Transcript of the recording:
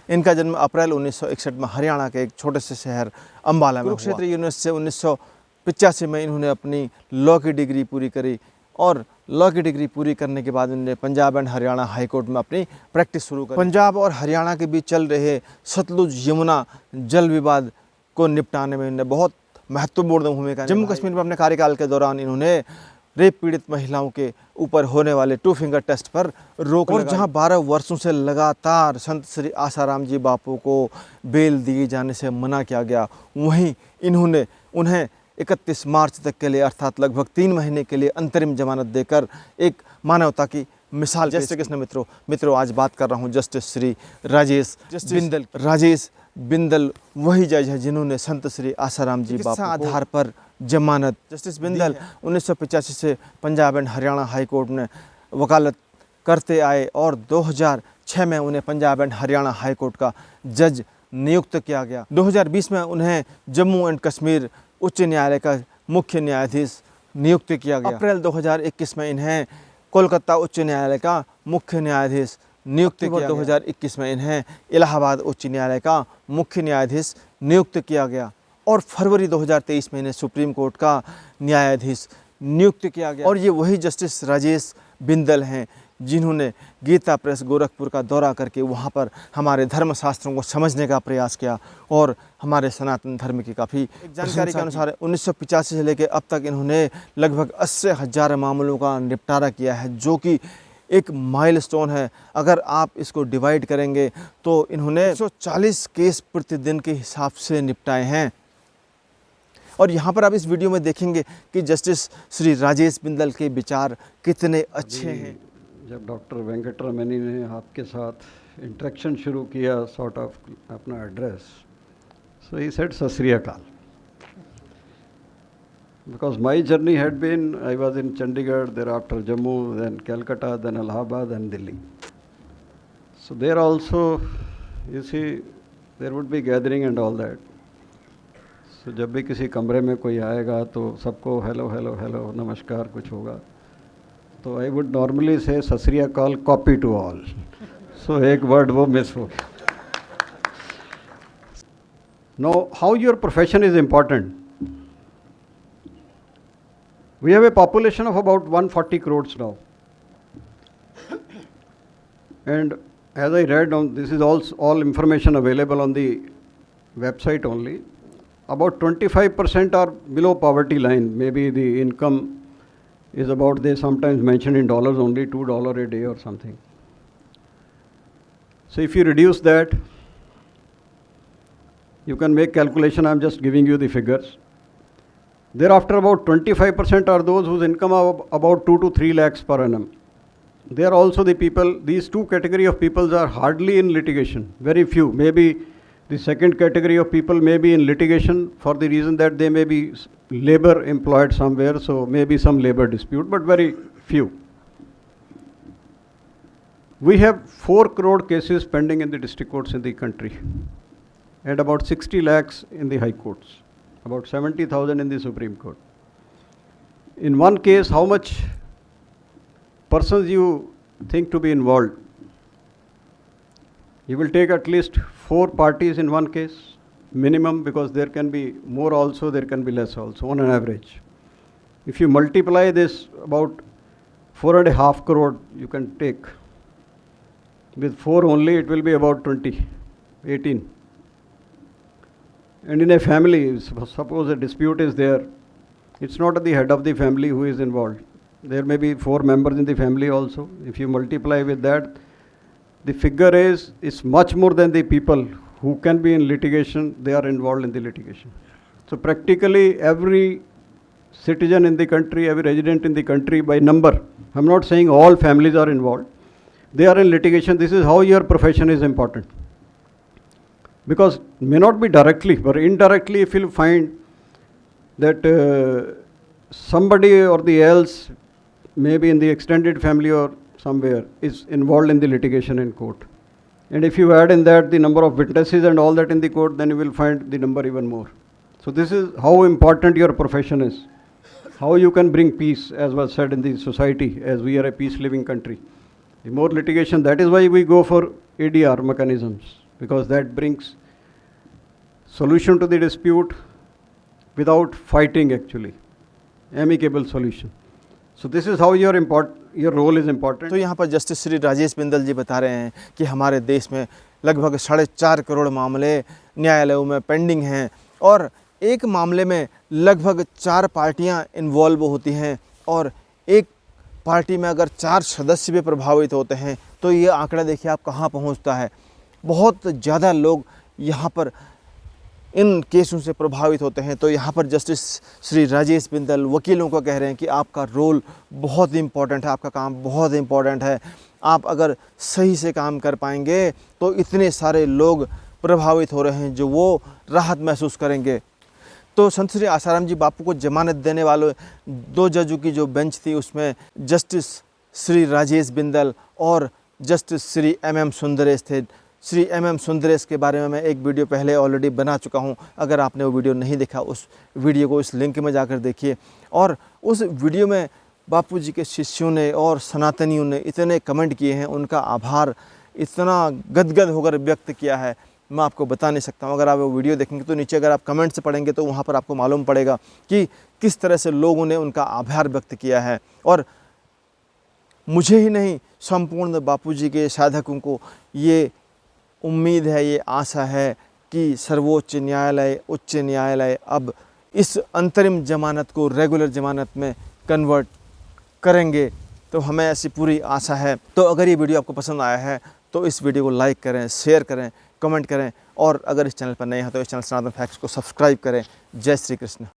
इनका जन्म अप्रैल 1961 में हरियाणा के एक छोटे से शहर अम्बाला में हुआ। कुरुक्षेत्र यूनिवर्सिटी से 1985 में इन्होंने अपनी लॉ की डिग्री पूरी करी और लॉ की डिग्री पूरी करने के बाद उन्होंने Punjab and Haryana high court में अपनी प्रैक्टिस शुरू करी। पंजाब और हरियाणा के बीच चल रहे सतलुज यमुना जल विवाद को निपटाने में इन्होंने बहुत महत्वपूर्ण भूमिका। जम्मू कश्मीर में अपने कार्यकाल के दौरान इन्होंने रेप पीड़ित महिलाओं के ऊपर होने वाले 2 फिंगर टेस्ट पर रोक लगाई। जहां 12 वर्षों से लगातार संत श्री आसाराम जी बापू को बेल दिए जाने से मना किया गया, वहीं इन्होंने उन्हें 31 मार्च तक के लिए अर्थात लगभग 3 महीने के लिए अंतरिम जमानत देकर एक मानवता की मिसाल। जय श्री कृष्ण मित्रों, आज बात कर रहा हूँ जस्टिस श्री राजेश बिंदल। राजेश बिंदल वही जज है जिन्होंने संत श्री आसाराम जी बापू आधार पर जमानत। जस्टिस बिंदल 1985 से Punjab and Haryana high court में वकालत करते आए और 2006 में उन्हें Punjab and Haryana high court का जज नियुक्त किया गया। 2020 में उन्हें जम्मू एंड कश्मीर उच्च न्यायालय का मुख्य न्यायाधीश नियुक्त किया गया। अप्रैल 2021 में इन्हें कोलकाता उच्च न्यायालय का मुख्य न्यायाधीश नियुक्त किया। 2021 में इन्हें इलाहाबाद उच्च न्यायालय का मुख्य न्यायाधीश नियुक्त किया गया और फरवरी 2023 में इन्हें सुप्रीम कोर्ट का न्यायाधीश नियुक्त किया गया। और ये वही जस्टिस राजेश बिंदल हैं जिन्होंने गीता प्रेस गोरखपुर का दौरा करके वहाँ पर हमारे धर्मशास्त्रों को समझने का प्रयास किया और हमारे सनातन धर्म की काफ़ी जानकारी के अनुसार 1985 से लेकर अब तक इन्होंने लगभग 80,000 मामलों का निपटारा किया है, जो कि एक माइलस्टोन है। अगर आप इसको डिवाइड करेंगे तो इन्होंने 140 केस प्रतिदिन के हिसाब से निपटाए हैं। और यहाँ पर आप इस वीडियो में देखेंगे कि जस्टिस श्री राजेश बिंदल के विचार कितने अच्छे हैं। जब डॉक्टर वेंकटरमणी ने आपके साथ इंटरेक्शन शुरू किया, सॉर्ट ऑफ अपना एड्रेस, सो ही सेड सत श्री अकाल, because my journey had been, I was in Chandigarh, thereafter Jammu, then Calcutta, then Allahabad and Delhi. So there also, you see, there would be gathering and all that. So जब भी किसी कमरे में कोई आएगा तो सबको हेलो हेलो हेलो नमस्कार कुछ होगा, तो आई वुड नॉर्मली से सत श्री अकाल कॉपी टू ऑल। सो एक वर्ड वो मिस हो गया। Know how your profession is important. We have a population of about 140 crores now. And as I read on, this is all information available on the website only. About 25% are below poverty line. Maybe the income is about, they sometimes mention in dollars only, $2 a day or something. So if you reduce that, you can make calculation. I'm just giving you the figures. Thereafter, about 25% are those whose income are about 2 to 3 lakhs per annum. They are also the people, these two category of people are hardly in litigation, very few. Maybe the second category of people may be in litigation for the reason that they may be labor employed somewhere, so maybe some labor dispute, but very few. We have 4 crore cases pending in the district courts in the country and about 60 lakhs in the high courts. About 70,000 in the Supreme Court. In one case, how much persons you think to be involved? You will take at least 4 parties in one case, minimum, because there can be more also, there can be less also, on an average. If you multiply this, about 4.5 crore you can take. With 4 only, it will be about 20, 18. And in a family, suppose a dispute is there, it's not the head of the family who is involved. There may be 4 members in the family also. If you multiply with that, the figure is much more than the people who can be in litigation, they are involved in the litigation. So practically every citizen in the country, every resident in the country by number, I'm not saying all families are involved, they are in litigation. This is how your profession is important. Because may not be directly, but indirectly if you find that somebody or the else, maybe in the extended family or somewhere, is involved in the litigation in court. And if you add in that the number of witnesses and all that in the court, then you will find the number even more. So this is how important your profession is. How you can bring peace, as was said in the society, as we are a peace living country. The more litigation, that is why we go for ADR mechanisms. because that brings solution to the dispute without fighting actually, amicable solution. So this is how your role is important. तो यहाँ पर justice Shri Rajesh Bindal जी बता रहे हैं कि हमारे देश में लगभग 4.5 करोड़ मामले न्यायालयों में पेंडिंग हैं और एक मामले में लगभग 4 पार्टियां इन्वॉल्व होती हैं और एक पार्टी में अगर 4 सदस्य भी प्रभावित होते हैं तो ये आंकड़ा देखिए आप कहाँ पहुँचता है। बहुत ज़्यादा लोग यहाँ पर इन केसों से प्रभावित होते हैं। तो यहाँ पर जस्टिस श्री राजेश बिंदल वकीलों को कह रहे हैं कि आपका रोल बहुत इम्पॉर्टेंट है, आपका काम बहुत इम्पॉर्टेंट है। आप अगर सही से काम कर पाएंगे तो इतने सारे लोग प्रभावित हो रहे हैं जो वो राहत महसूस करेंगे। तो संत श्री आसाराम जी बापू को जमानत देने वाले 2 जजों की जो बेंच थी उसमें जस्टिस श्री राजेश बिंदल और जस्टिस श्री MM सुंदरेश थे। श्री MM सुंदरेश के बारे में मैं एक वीडियो पहले ऑलरेडी बना चुका हूं। अगर आपने वो वीडियो नहीं देखा उस वीडियो को इस लिंक में जाकर देखिए। और उस वीडियो में बापू जी के शिष्यों ने और सनातनियों ने इतने कमेंट किए हैं, उनका आभार इतना गदगद होकर व्यक्त किया है, मैं आपको बता नहीं सकता हूँ। अगर आप वो वीडियो देखेंगे तो नीचे अगर आप कमेंट से पढ़ेंगे तो वहाँ पर आपको मालूम पड़ेगा कि किस तरह से लोगों ने उनका आभार व्यक्त किया है। और मुझे ही नहीं, संपूर्ण बापूजी के साधकों को ये उम्मीद है, ये आशा है कि सर्वोच्च न्यायालय, उच्च न्यायालय अब इस अंतरिम जमानत को रेगुलर जमानत में कन्वर्ट करेंगे। तो हमें ऐसी पूरी आशा है। तो अगर ये वीडियो आपको पसंद आया है तो इस वीडियो को लाइक करें, शेयर करें, कमेंट करें और अगर इस चैनल पर नए हैं तो इस चैनल सनातन फैक्ट्स को सब्सक्राइब करें। जय श्री कृष्ण।